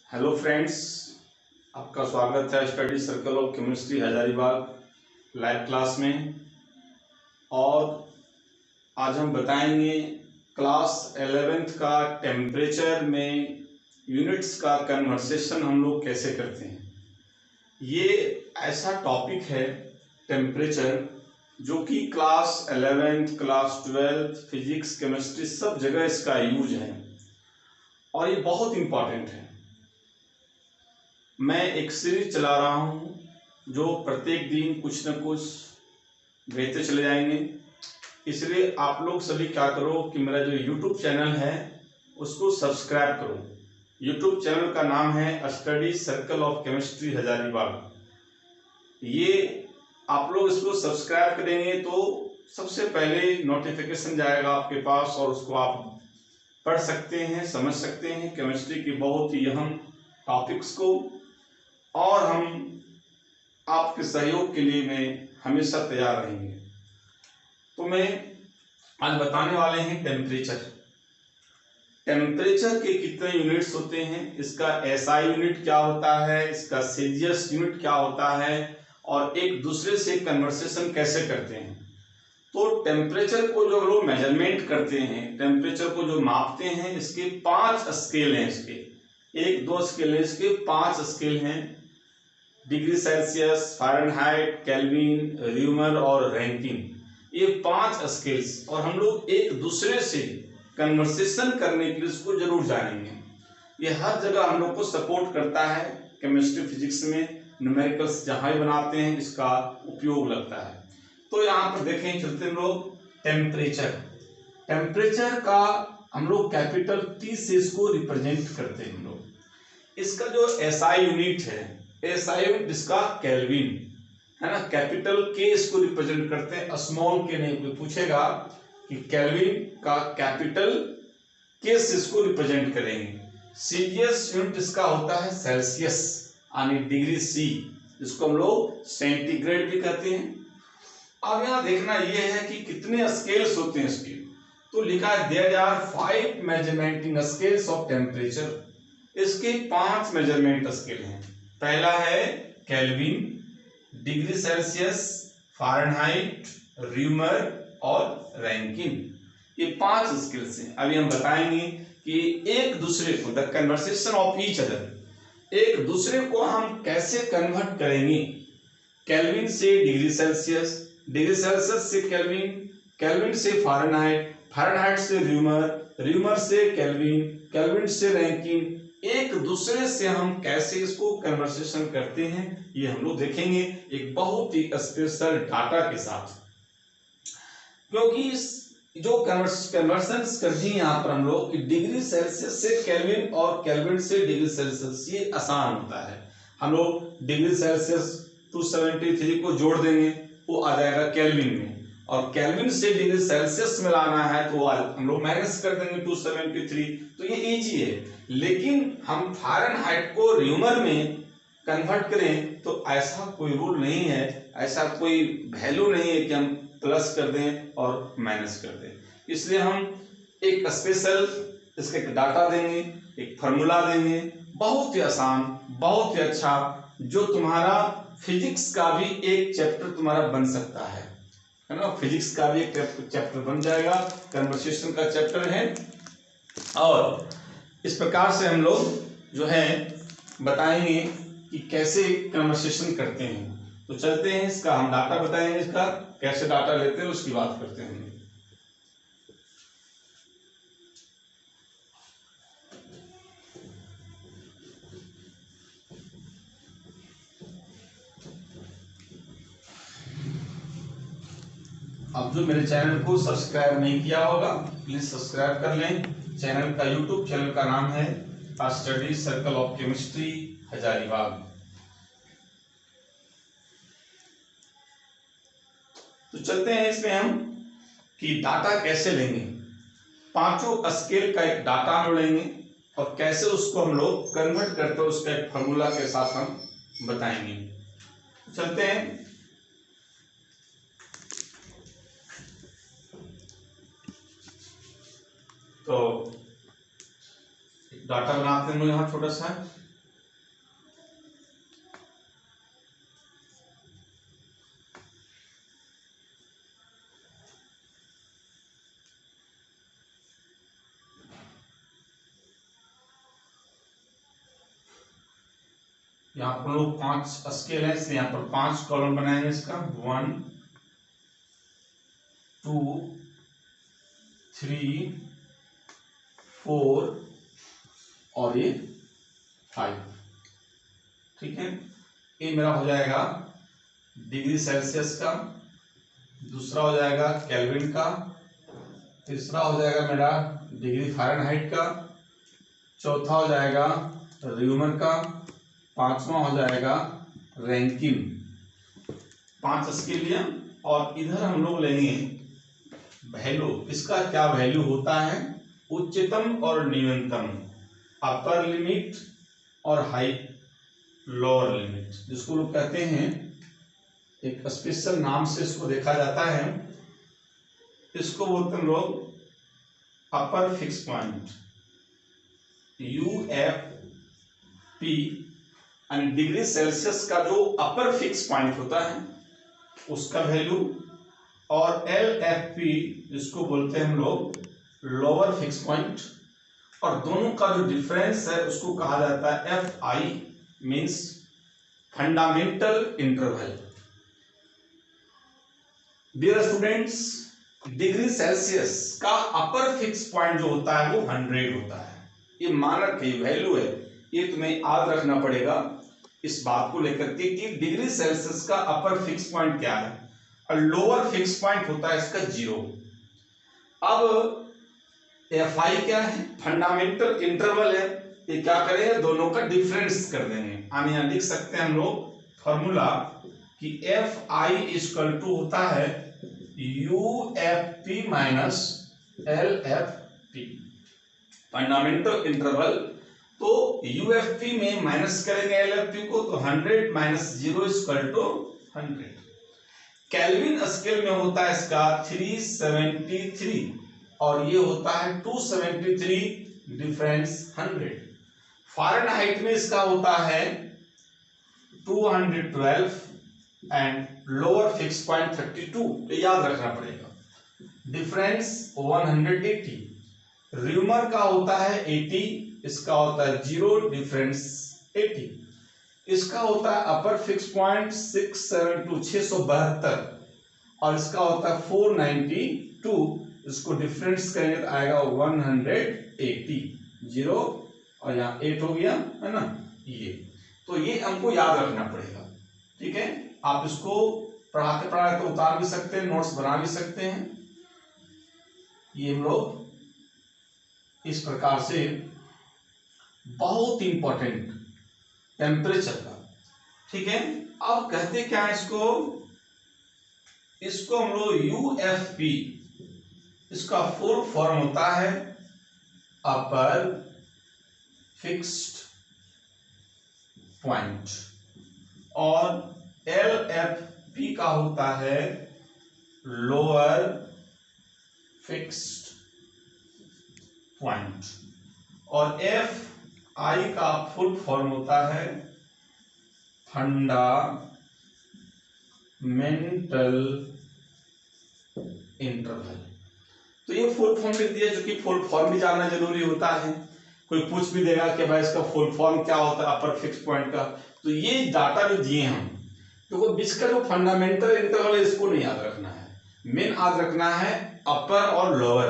Hello friends, आपका स्वागत है study circle of chemistry Hazaribagh live class में। और आज हम बताएंगे क्लास 11th का टेम्परेचर में यूनिट्स का कन्वर्सेशन हम लोग कैसे करते हैं। ये ऐसा टॉपिक है टेम्परेचर जो कि class 11th, class 12th, physics, chemistry सब जगह इसका यूज है और ये बहुत इम्पॉर्टेंट है। मैं एक सीरीज चला रहा हूँ जो प्रत्येक दिन कुछ न कुछ भेजते चले जाएंगे। इसलिए आप लोग सभी क्या करो कि मेरा जो YouTube चैनल है उसको सब्सक्राइब करो। YouTube चैनल का नाम है study circle of chemistry Hazaribagh. ये आप लोग इसको सब्सक्राइब करेंगे तो सबसे पहले नोटिफिकेशन जाएगा आपके पास और उसको आप पढ़ सकते हैं, समझ सकते हैं केमिस्ट्री की बहुत ही अहम टॉपिक्स को। और हम आपके सहयोग के लिए मैं हमेशा तैयार रहेंगे। तो मैं आज बताने वाले हैं टेम्परेचर। टेम्परेचर के कितने यूनिट्स होते हैं, इसका एसआई यूनिट क्या होता है, इसका सेल्सियस यूनिट क्या होता है और एक दूसरे से कन्वर्सेशन कैसे करते हैं। तो टेम्परेचर को जो लोग मेजरमेंट करते हैं, टेम्परेचर को जो मापते हैं, इसके 5 स्केल हैं। इसके 1-2 स्केल है, इसके 5 स्केल हैं। Degree Celsius, Fahrenheit, kelvin, rumour और रैंकिन, ये 5 स्केल्स। और हम लोग एक दूसरे से कन्वर्सेशन करने के लिए इसको जरूर जानेंगे। ये हर जगह हम लोग को सपोर्ट करता है। केमिस्ट्री, फिजिक्स में न्यूमेरिकल्स जहाँ भी बनाते हैं इसका उपयोग लगता है। तो यहाँ पर देखें, चलते हम लोग टेम्परेचर। टेम्परेचर का हम लोग कैपिटल T से इसको रिप्रेजेंट करते हैं। हम लोग इसका जो एसआई यूनिट है, एसआई यूनिट इसका केल्विन है ना। कैपिटल के इसको रिप्रेजेंट करते हैं, स्मॉल के नहीं। कोई पूछेगा कि केल्विन का कैपिटल के से इसको रिप्रेजेंट करेंगे। सीजीएस यूनिट इसका होता है सेल्सियस यानी डिग्री सी, जिसको हम लोग सेंटीग्रेड भी कहते हैं। अब यहाँ देखना यह है कि कितने स्केल्स होते हैं इसके। तो लिखा है there are 5 measuring scales of temperature. इसके 5 मेजरमेंट स्केल हैं। पहला है Kelvin, degree Celsius, Fahrenheit, Reaumur और रैंकिन। ये 5 स्केल्स हैं। अभी हम बताएंगे कि एक दूसरे को, the conversation of each other, एक दूसरे को हम कैसे कन्वर्ट करेंगे। केल्विन से डिग्री सेल्सियस, डिग्री सेल्सियस से केल्विन, केल्विन से फ़ारेनहाइट, फ़ारेनहाइट से र्यूमर, र्यूमर से केल्विन, केल्विन से रैंकिन। एक दूसरे से हम कैसे इसको कन्वर्सेशन करते हैं ये हम लोग देखेंगे एक बहुत ही स्पेशल डाटा के साथ। क्योंकि इस जो कन्वर्शन कर दी यहाँ पर हम लोग कि डिग्री सेल्सियस से केल्विन और केल्विन से डिग्री सेल्सियस, ये आसान होता है। हम लोग डिग्री सेल्सियस 273 को जोड़ देंगे, वो आ जाएगा केल्विन में। और केल्विन से डिग्री सेल्सियस में लाना है तो हम लोग माइनस कर देंगे 273। तो ये इजी है। लेकिन हम फ़ारेनहाइट को र्यूमर में कन्वर्ट करें तो ऐसा कोई रूल नहीं है, ऐसा कोई वैल्यू नहीं है कि हम प्लस कर दें और माइनस कर दें। इसलिए हम एक स्पेशल इसके डाटा देंगे, एक फार्मूला देंगे, बहुत ही आसान, बहुत ही अच्छा, जो तुम्हारा फिजिक्स का भी एक चैप्टर तुम्हारा बन सकता है ना। फिजिक्स का भी एक चैप्टर बन जाएगा, कन्वर्सेशन का चैप्टर है। और इस प्रकार से हम लोग जो है बताएंगे कि कैसे कन्वर्सेशन करते हैं। तो चलते हैं, इसका हम डाटा बताएंगे, इसका कैसे डाटा लेते हैं उसकी बात करते हैं। अब जो मेरे चैनल को सब्सक्राइब नहीं किया होगा प्लीज सब्सक्राइब कर लें। चैनल का यूट्यूब चैनल का नाम है study circle of chemistry Hazaribagh. तो चलते हैं इसमें हम कि डाटा कैसे लेंगे। 5 स्केल का एक डाटा हम लेंगे और कैसे उसको हम लोग कन्वर्ट करते हैं उसका एक फार्मूला के साथ हम बताएंगे। चलते हैं। तो डाटा बनाते हैं यहाँ छोटा सा। यहाँ पर लोग 5 स्केल है, इसलिए यहाँ पर 5 कॉलम बनाएंगे इसका 1 2 3 4 और ये 5। ठीक है, ये मेरा हो जाएगा डिग्री सेल्सियस का, दूसरा हो जाएगा केल्विन का, तीसरा हो जाएगा मेरा डिग्री फ़ारेनहाइट का, चौथा हो जाएगा र्यूमर का, पांचवा हो जाएगा रैंकिन। 5 स्केल लिया और इधर हम लोग लेंगे वैल्यू। इसका क्या वैल्यू होता है? उच्चतम और न्यूनतम, अपर लिमिट और हाई लोअर लिमिट, जिसको लोग कहते हैं, एक स्पेशल नाम से इसको देखा जाता है, इसको बोलते हैं लोग upper fix point UFP। And degree Celsius का जो अपर फिक्स पॉइंट होता है उसका वैल्यू, और LFP जिसको बोलते हैं हम लोग लोअर फिक्स पॉइंट, और दोनों का जो डिफरेंस है उसको कहा जाता है FI, means fundamental interval. Dear students, degree Celsius का अपर फिक्स पॉइंट जो होता है वो 100 होता है। ये मानक है, वैल्यू है, ये तुम्हें याद रखना पड़ेगा इस बात को लेकर के कि डिग्री सेल्सियस का अपर फिक्स पॉइंट क्या है और लोअर फिक्स पॉइंट होता है इसका 0। अब FI क्या है? फंडामेंटल इंटरवल है। ये क्या करेंगे? दोनों का डिफरेंस कर देंगे। हम यहाँ लिख सकते हैं हम लोग फॉर्मूला कि FI इक्वल टू होता है UFP minus LFP, fundamental interval. तो UFP में माइनस करेंगे LFP को, तो 100 minus 0 equal to 100। Kelvin scale में होता है इसका 373 और ये होता है 273, डिफरेंस 100। फ़ारेनहाइट में इसका होता है 212 एंड लोअर फिक्स पॉइंट 32, याद रखना पड़ेगा, डिफरेंस 180। र्यूमर का होता है 80, इसका होता है 0, डिफरेंस 80। इसका होता है अपर फिक्स पॉइंट 672 672 और इसका होता है 492, इसको डिफरेंस करेंगे तो आएगा 180, 0 और यहाँ 8 हो गया, है ना। ये तो ये हमको याद रखना पड़ेगा, ठीक है। आप इसको पढ़ाते पढ़ाते तो उतार भी सकते हैं, नोट्स बना भी सकते हैं। ये हम लोग इस प्रकार से बहुत इंपॉर्टेंट टेम्परेचर का, ठीक है। अब कहते क्या है इसको हम लोग UFP, इसका फुल फॉर्म होता है अपर फिक्स्ड पॉइंट, और LFP का होता है लोअर फिक्स्ड पॉइंट, और FI का फुल फॉर्म होता है फंडामेंटल इंटरवल। तो ये फुल फॉर्म लिख दिया, जो कि फुल फॉर्म भी जानना जरूरी होता है। कोई पूछ भी देगा कि भाई इसका फुल फॉर्म क्या होता है अपर फिक्स पॉइंट का, तो ये डाटा जो दिए हम, तो वो बीच का जो फंडामेंटल इंटरवल है इसको नहीं याद रखना है, मेन याद रखना है अपर और लोअर,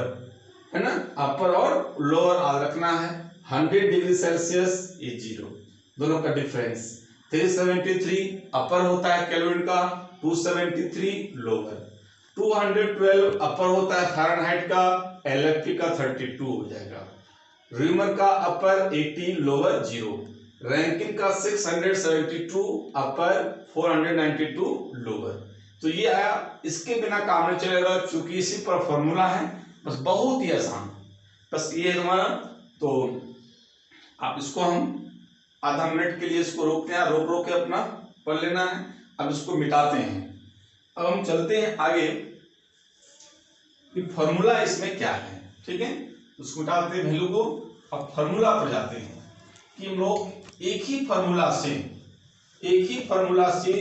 है ना। अपर और लोअर याद रखना है। 100 डिग्री सेल्सियस ये 0, दोनों का डिफरेंस 373 अपर होता है केल्विन का, 273 लोअर, 212 अपर होता है फ़ारेनहाइट का, LFP का 32 हो जाएगा, र्यूमर का अपर 80 लोअर 0, रैंकिन का 672 अपर 492 लोअर। तो ये आया, इसके बिना काम नहीं चलेगा क्योंकि इसी पर फॉर्मूला है, बस बहुत ही आसान, बस ये हमारा। तो आप इसको हम आधा मिनट के लिए इसको रोकते हैं, रोक के अपना पढ़ लेना है। अब इसको मिटाते हैं। अब हम चलते हैं आगे कि फॉर्मूला इसमें क्या है, ठीक है। उसको मिटाते हैं वैल्यू को, अब फॉर्मूला पर जाते हैं कि हम लोग एक ही फॉर्मूला से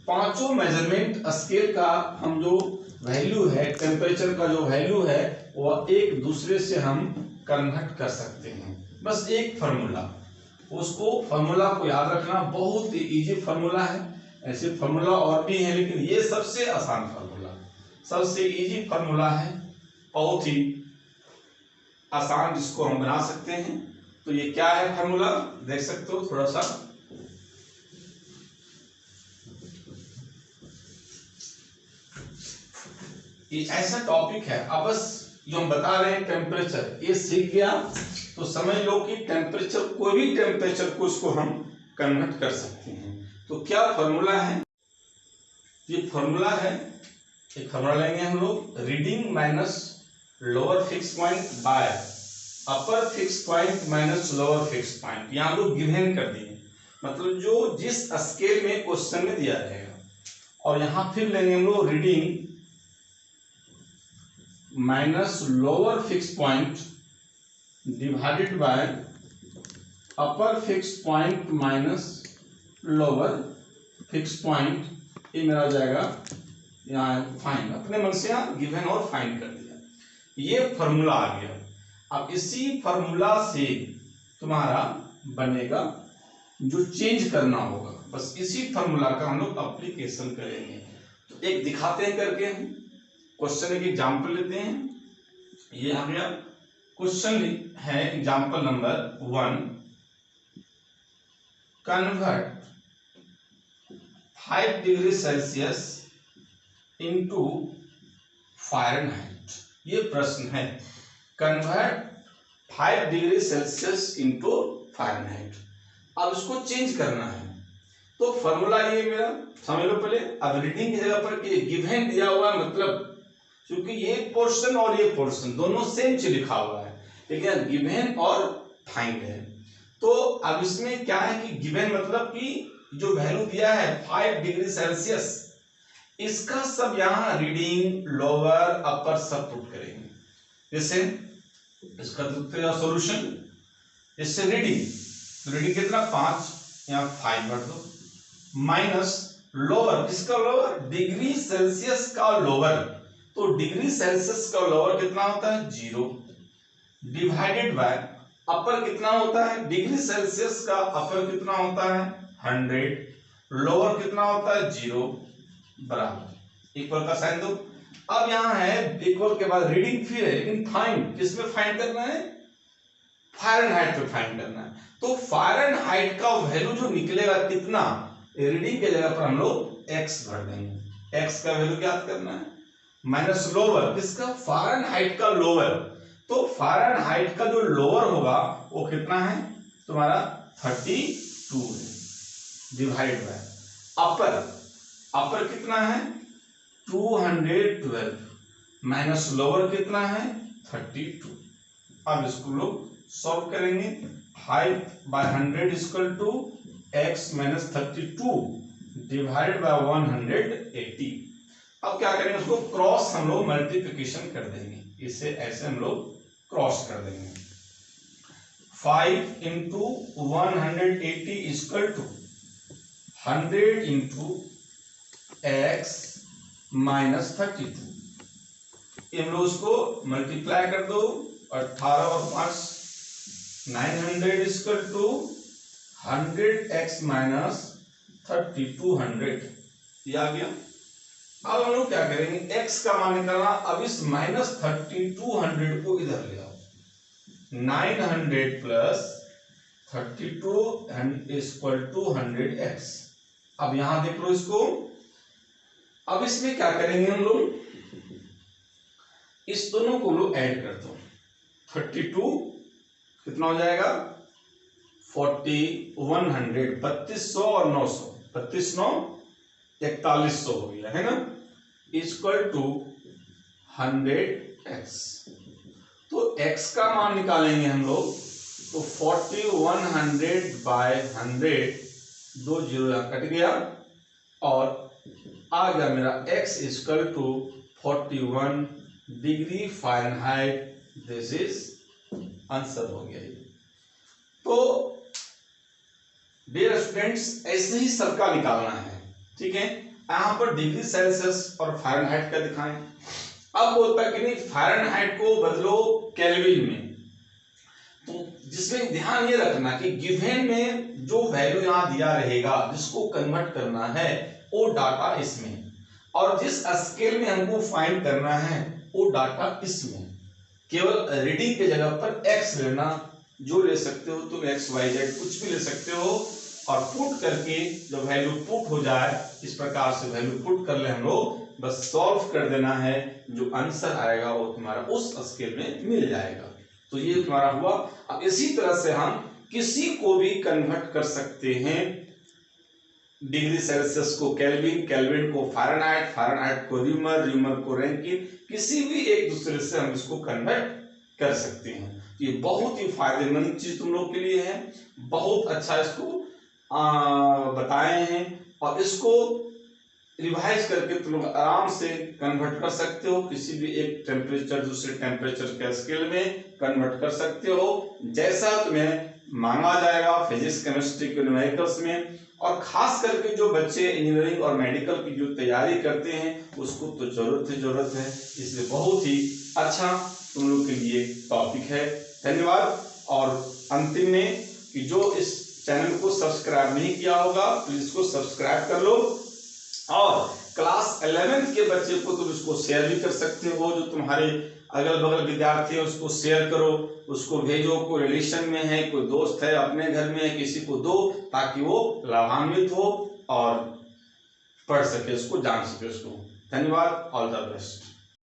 पांचों मेजरमेंट स्केल का हम जो वैल्यू है, टेम्परेचर का जो वैल्यू है, वह एक दूसरे से हम कन्वर्ट कर सकते हैं। बस एक फॉर्मूला, उसको फॉर्मूला को याद रखना, बहुत ही इजी फॉर्मूला है। ऐसे फॉर्मूला और भी है, लेकिन ये सबसे आसान फॉर्मूला, सबसे इजी फॉर्मूला है, बहुत ही आसान, जिसको हम बना सकते हैं। तो ये क्या है फॉर्मूला, देख सकते हो थोड़ा सा। ये ऐसा टॉपिक है, अब बस जो हम बता रहे हैं टेम्परेचर, ये सीख गया तो समझ लो कि टेम्परेचर, कोई भी टेम्परेचर को उसको हम कन्वर्ट कर सकते हैं। तो क्या फॉर्मूला है, ये फॉर्मूला है, एक फॉर्मूला लेंगे हम लोग, reading minus lower fix point by upper fix point minus lower fix point. यहाँ लोग गिवन कर दिए, मतलब जो जिस स्केल में क्वेश्चन में दिया रहेगा, और यहाँ फिर लेंगे हम लोग reading minus lower fix point divided by upper fix point minus lower fix point. ये मेरा हो जाएगा यहाँ फाइंड, अपने मन से यहाँ गिवन और फाइंड कर दिया, ये फॉर्मूला आ गया। अब इसी फॉर्मूला से तुम्हारा बनेगा जो चेंज करना होगा, बस इसी फॉर्मूला का हम लोग एप्लीकेशन करेंगे। तो एक दिखाते हैं करके, हम क्वेश्चन एक एग्जाम्पल लेते हैं। ये आ गया क्वेश्चन है example number 1, convert 5 degree Celsius into Fahrenheit. ये प्रश्न है, convert 5 degree Celsius into Fahrenheit. अब इसको चेंज करना है, तो फॉर्मूला ये मेरा समझ लो पहले। अब रीडिंग की जगह पर गिवन दिया हुआ है, मतलब क्योंकि ये पोर्शन और ये पोर्शन दोनों सेम चीज लिखा हुआ है, लेकिन गिवन और फाइंड है। तो अब इसमें क्या है कि गिवन मतलब कि जो वैल्यू दिया है 5 डिग्री सेल्सियस, इसका सब यहाँ रीडिंग लोअर अपर सब पुट करेंगे। जैसे इसका सॉल्यूशन, इससे रीडिंग कितना 5, यहाँ 5 भर दो, माइनस लोअर, किसका लोअर, डिग्री सेल्सियस का लोअर। तो डिग्री सेल्सियस का लोअर कितना होता है 0, डिवाइडेड बाय अपर कितना होता है, डिग्री सेल्सियस का अपर कितना होता है 100, लोअर कितना होता है 0, बराबर इक्वल का साइन दो। अब यहाँ है इक्वल के बाद रीडिंग फिर है, लेकिन फाइंड किसमें फाइंड करना है, फ़ारेनहाइट पे फाइंड करना है। तो फ़ारेनहाइट का वैल्यू जो निकलेगा कितना, रीडिंग के जगह पर हम लोग x भर देंगे, x का वैल्यू ज्ञात करना है, माइनस लोअर किसका, फ़ारेनहाइट का लोअर। तो फ़ारेनहाइट का जो लोअर होगा वो कितना है तुम्हारा 32 है, डिवाइड बाय अपर कितना है 212, माइनस लोअर कितना है 32। अब इसको लोग सॉल्व करेंगे, 5/100 equal to x minus 32 divided by 180। अब क्या करेंगे, उसको क्रॉस हम लोग मल्टीप्लिकेशन कर देंगे, इसे ऐसे हम लोग क्रॉस कर देंगे। 5 into 180 equal to 100 into x minus 32। हम लोग उसको मल्टीप्लाई कर दो, 18 और 5 900 इक्वल टू 100x माइनस 3200, ये आ गया। अब हम लोग क्या करेंगे, x का मान निकालना। अब इस माइनस 3200 को इधर ले आओ, 900 प्लस 32 इक्वल टू 100x। अब यहां देख लो इसको। अब इसमें क्या करेंगे हम लोग, इस दोनों को लोग ऐड कर दो, 32 कितना हो जाएगा 40 100 3200 और 900, 32 9 4100 हो गया है ना, इक्वल टू 100x। तो x का मान निकालेंगे हम लोग, तो 40 100 बाय 100, 2 जीरो यहां कट गया, और आ गया मेरा x equal to 41 degree Fahrenheit. This is answer हो गया। तो डियर स्टूडेंट्स, ऐसे ही सबका निकालना है, ठीक है। यहाँ पर डिग्री सेल्सियस और फ़ारेनहाइट का दिखाएं। अब बोलता है कि नहीं फ़ारेनहाइट को बदलो केल्विन में, तो जिसमें ध्यान ये रखना कि गिवन में जो वैल्यू यहाँ दिया रहेगा जिसको कन्वर्ट करना है वो डाटा इसमें, और जिस स्केल में हमको फाइंड करना है वो डाटा इसमें। केवल रीडिंग के जगह पर x लेना, जो ले सकते हो तुम x y z कुछ भी ले सकते हो, और पुट करके जब वैल्यू पुट हो जाए इस प्रकार से वैल्यू पुट कर ले हम लोग, बस सॉल्व कर देना है, जो आंसर आएगा वो तुम्हारा उस स्केल में मिल जाएगा। तो ये तुम्हारा हुआ। अब इसी तरह से हम किसी को भी कन्वर्ट कर सकते हैं, डिग्री सेल्सियस को केल्विन, केल्विन को फ़ारेनहाइट, फ़ारेनहाइट को र्यूमर, र्यूमर को रैंकिन, किसी भी एक दूसरे से हम इसको कन्वर्ट कर सकते हैं। ये बहुत ही फायदेमंद चीज तुम लोग के लिए है, बहुत अच्छा इसको बताए हैं, और इसको रिवाइज करके तुम लोग आराम से कन्वर्ट कर सकते हो, किसी भी एक टेम्परेचर दूसरे टेम्परेचर के स्केल में कन्वर्ट कर सकते हो, जैसा तुम्हें मांगा जाएगा फिजिक्स केमिस्ट्री के न्यूमेरिकल्स में। और खास करके जो बच्चे इंजीनियरिंग और मेडिकल की जो तैयारी करते हैं उसको तो जरूरत है, इसलिए बहुत ही अच्छा तुम लोग के लिए टॉपिक है। धन्यवाद। और अंतिम में कि जो इस चैनल को सब्सक्राइब नहीं किया होगा प्लीज इसको सब्सक्राइब कर लो, और क्लास 11 के बच्चे को तुम इसको शेयर भी कर सकते हो, जो तुम्हारे अगल बगल विद्यार्थी है उसको शेयर करो, उसको भेजो, कोई रिलेशन में है, कोई दोस्त है, अपने घर में है, किसी को दो, ताकि वो लाभान्वित हो और पढ़ सके, उसको जान सके उसको। धन्यवाद। All the best.